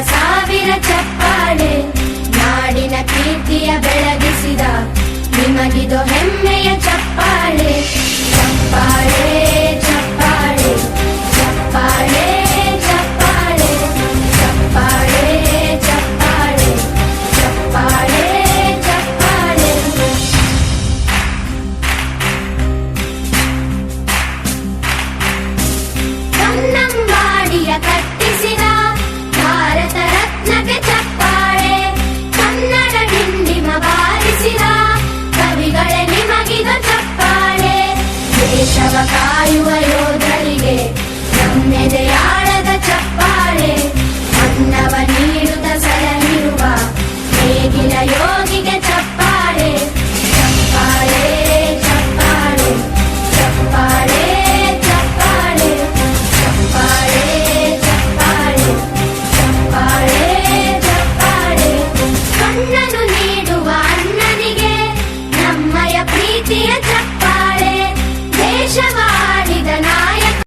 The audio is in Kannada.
ಸಾವಿರ ಚಪ್ಪಾಳೆ, ನಾಡಿನ ಕೀರ್ತಿಯ ಬೆಳಗಿಸಿದ ನಿಮಗಿದು ಹೆಮ್ಮೆಯ ಚಪ್ಪಾಳೆ. ಚಪ್ಪಾಳೆ ಚಪ್ಪಾಳೆ ಚಪ್ಪಾಳೆ ಚಪ್ಪಾಳೆ ಚಪ್ಪಾಳೆ ಚಪ್ಪಾಳೆ ಚಪ್ಪಾಳೆ ಚಪ್ಪಾಳೆ. ಕನ್ನಂಬಾಡಿಯ ಕಟ್ಟಿಸಿದ ಭಾರತ ರತ್ನಕ್ಕೆ ಚಪ್ಪಾಳೆ, ಕನ್ನಡ ಡಿಂಡಿಮ ಬಾರಿಸಿದ ಕವಿಗಳೇ ನಿಮಗಿದು ಚಪ್ಪಾಳೆ. ದೇಶವ ಕಾಯುವ ಯೋಧರಿಗೆ ನಮ್ಮೆದೆಯಾಳದ ಚಪ್ಪಾಳೆ, ಅನ್ನವ ನೀಡುತ್ತ ಸಲಹಿರುವ ನೇಗಿಲ ಯೋಗಿಗೆ ಚಪ್ಪಾಳೆ. ಚಪ್ಪಾಳೆ ಚಪ್ಪಾಳೆ ಚಪ್ಪಾಳೆ ಚಪ್ಪಾಳೆ ಚಪ್ಪಾಳೆ ಚಪ್ಪಾಳೆ ಚಪ್ಪಾಳೆ ಚಪ್ಪಾಳೆ. ಕಣ್ಣನ್ನು ನೀಡುವ ಅಣ್ಣನಿಗೆ ನಮ್ಮಯ ಪ್ರೀತಿಯ ಚಪ್ಪಾಳೆ.